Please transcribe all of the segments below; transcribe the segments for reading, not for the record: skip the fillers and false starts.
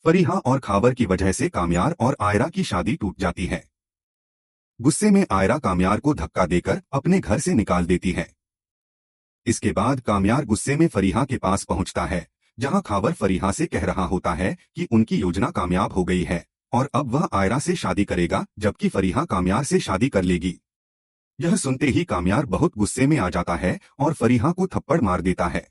फरीहा और खावर की वजह से कामयार और आयरा की शादी टूट जाती है। गुस्से में आयरा कामयार को धक्का देकर अपने घर से निकाल देती है। इसके बाद कामयार गुस्से में फरीहा के पास पहुंचता है, जहां खावर फरीहा से कह रहा होता है कि उनकी योजना कामयाब हो गई है और अब वह आयरा से शादी करेगा, जबकि फरीहा कामयार से शादी कर लेगी। यह सुनते ही कामयार बहुत गुस्से में आ जाता है और फरीहा को थप्पड़ मार देता है।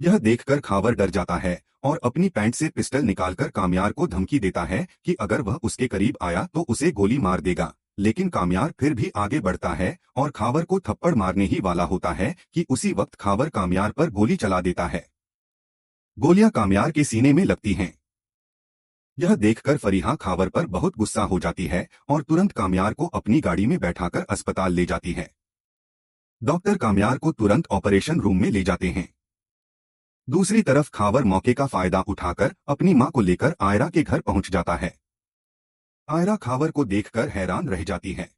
यह देखकर खावर डर जाता है और अपनी पैंट से पिस्टल निकालकर कामयार को धमकी देता है कि अगर वह उसके करीब आया तो उसे गोली मार देगा। लेकिन कामयार फिर भी आगे बढ़ता है और खावर को थप्पड़ मारने ही वाला होता है कि उसी वक्त खावर कामयार पर गोली चला देता है। गोलियां कामयार के सीने में लगती हैं। यह देखकर फरीहा खावर पर बहुत गुस्सा हो जाती है और तुरंत कामयार को अपनी गाड़ी में बैठाकर अस्पताल ले जाती है। डॉक्टर कामयार को तुरंत ऑपरेशन रूम में ले जाते हैं। दूसरी तरफ खावर मौके का फायदा उठाकर अपनी मां को लेकर आयरा के घर पहुंच जाता है। आयरा खावर को देखकर हैरान रह जाती है।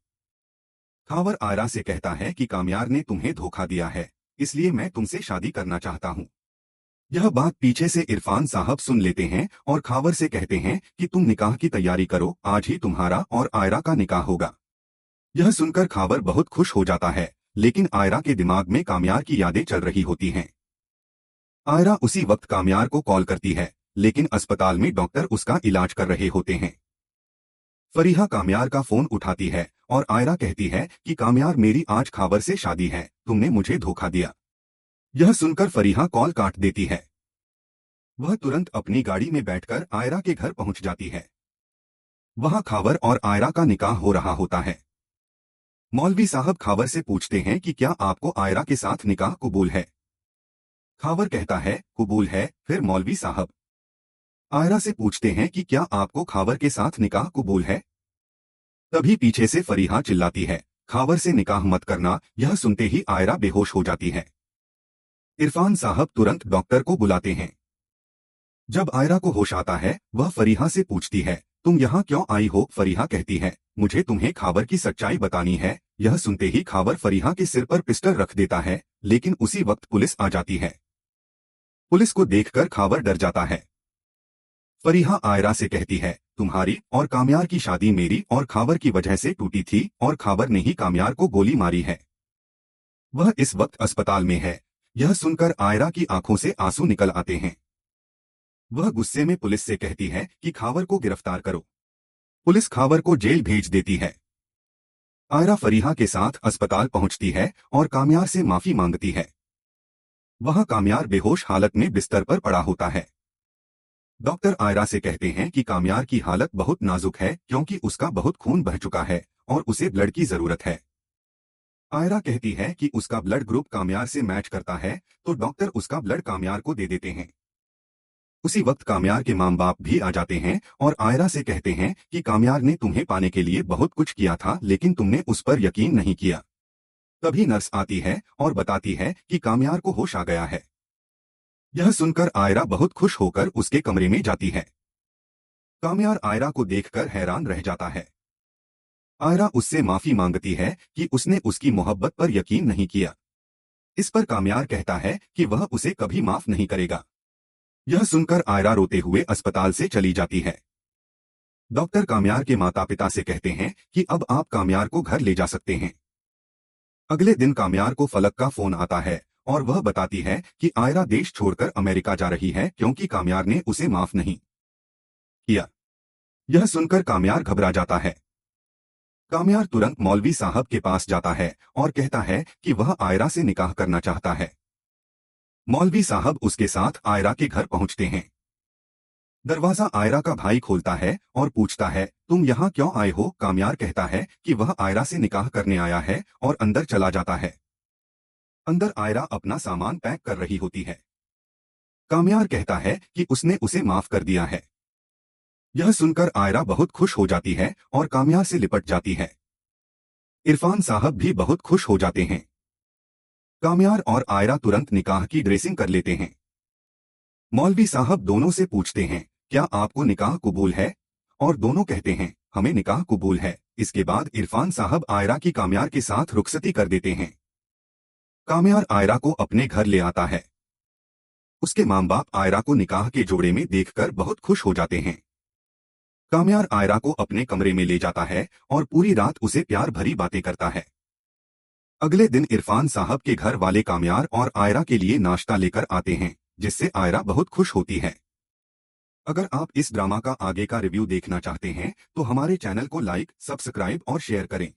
खावर आयरा से कहता है कि कामयार ने तुम्हें धोखा दिया है, इसलिए मैं तुमसे शादी करना चाहता हूं। यह बात पीछे से इरफान साहब सुन लेते हैं और खावर से कहते हैं कि तुम निकाह की तैयारी करो, आज ही तुम्हारा और आयरा का निकाह होगा। यह सुनकर खावर बहुत खुश हो जाता है, लेकिन आयरा के दिमाग में कामयार की यादें चल रही होती हैं। आयरा उसी वक्त कामयार को कॉल करती है, लेकिन अस्पताल में डॉक्टर उसका इलाज कर रहे होते हैं। फरीहा कामयार का फोन उठाती है और आयरा कहती है कि कामयार, मेरी आज खावर से शादी है, तुमने मुझे धोखा दिया। यह सुनकर फरीहा कॉल काट देती है। वह तुरंत अपनी गाड़ी में बैठकर आयरा के घर पहुंच जाती है। वहां खावर और आयरा का निकाह हो रहा होता है। मौलवी साहब खावर से पूछते हैं कि क्या आपको आयरा के साथ निकाह कबूल है। खावर कहता है कबूल है। फिर मौलवी साहब आयरा से पूछते हैं कि क्या आपको खावर के साथ निकाह कबूल है। तभी पीछे से फरीहा चिल्लाती है, खावर से निकाह मत करना। यह सुनते ही आयरा बेहोश हो जाती है। इरफान साहब तुरंत डॉक्टर को बुलाते हैं। जब आयरा को होश आता है, वह फरीहा से पूछती है, तुम यहाँ क्यों आई हो। फरीहा कहती है, मुझे तुम्हें खावर की सच्चाई बतानी है। यह सुनते ही खावर फरीहा के सिर पर पिस्टल रख देता है, लेकिन उसी वक्त पुलिस आ जाती है। पुलिस को देखकर खावर डर जाता है। फरीहा आयरा से कहती है, तुम्हारी और कामयार की शादी मेरी और खावर की वजह से टूटी थी और खावर ने ही कामयार को गोली मारी है। वह इस वक्त अस्पताल में है। यह सुनकर आयरा की आंखों से आंसू निकल आते हैं। वह गुस्से में पुलिस से कहती है कि खावर को गिरफ्तार करो। पुलिस खावर को जेल भेज देती है। आयरा फरीहा के साथ अस्पताल पहुंचती है और कामयार से माफी मांगती है। वहां कामयार बेहोश हालत में बिस्तर पर पड़ा होता है। डॉक्टर आयरा से कहते हैं कि कामयार की हालत बहुत नाजुक है, क्योंकि उसका बहुत खून बह चुका है और उसे ब्लड की जरूरत है। आयरा कहती है कि उसका ब्लड ग्रुप कामयार से मैच करता है, तो डॉक्टर उसका ब्लड कामयार को दे देते हैं। उसी वक्त कामयार के माँ बाप भी आ जाते हैं और आयरा से कहते हैं कि कामयार ने तुम्हें पाने के लिए बहुत कुछ किया था, लेकिन तुमने उस पर यकीन नहीं किया। तभी नर्स आती है और बताती है कि कामयार को होश आ गया है। यह सुनकर आयरा बहुत खुश होकर उसके कमरे में जाती है। कामयार आयरा को देखकर हैरान रह जाता है। आयरा उससे माफी मांगती है कि उसने उसकी मोहब्बत पर यकीन नहीं किया। इस पर कामयार कहता है कि वह उसे कभी माफ नहीं करेगा। यह सुनकर आयरा रोते हुए अस्पताल से चली जाती है। डॉक्टर कामयार के माता पिता से कहते हैं कि अब आप कामयार को घर ले जा सकते हैं। अगले दिन कामयार को फलक का फोन आता है और वह बताती है कि आयरा देश छोड़कर अमेरिका जा रही है, क्योंकि कामयार ने उसे माफ नहीं किया। यह सुनकर कामयार घबरा जाता है। कामयार तुरंत मौलवी साहब के पास जाता है और कहता है कि वह आयरा से निकाह करना चाहता है। मौलवी साहब उसके साथ आयरा के घर पहुंचते हैं। दरवाजा आयरा का भाई खोलता है और पूछता है, तुम यहाँ क्यों आए हो। कामयार कहता है कि वह आयरा से निकाह करने आया है और अंदर चला जाता है। अंदर आयरा अपना सामान पैक कर रही होती है। कामयार कहता है कि उसने उसे माफ कर दिया है। यह सुनकर आयरा बहुत खुश हो जाती है और कामयार से लिपट जाती है। इरफान साहब भी बहुत खुश हो जाते हैं। कामयार और आयरा तुरंत निकाह की ड्रेसिंग कर लेते हैं। मौलवी साहब दोनों से पूछते हैं, क्या आपको निकाह कबूल है, और दोनों कहते हैं, हमें निकाह कबूल है। इसके बाद इरफान साहब आयरा की कामयार के साथ रुखसती कर देते हैं। कामयार आयरा को अपने घर ले आता है। उसके माँ बाप आयरा को निकाह के जोड़े में देखकर बहुत खुश हो जाते हैं। काम्यार आयरा को अपने कमरे में ले जाता है और पूरी रात उसे प्यार भरी बातें करता है। अगले दिन इरफान साहब के घर वाले काम्यार और आयरा के लिए नाश्ता लेकर आते हैं, जिससे आयरा बहुत खुश होती है। अगर आप इस ड्रामा का आगे का रिव्यू देखना चाहते हैं तो हमारे चैनल को लाइक, सब्सक्राइब और शेयर करें।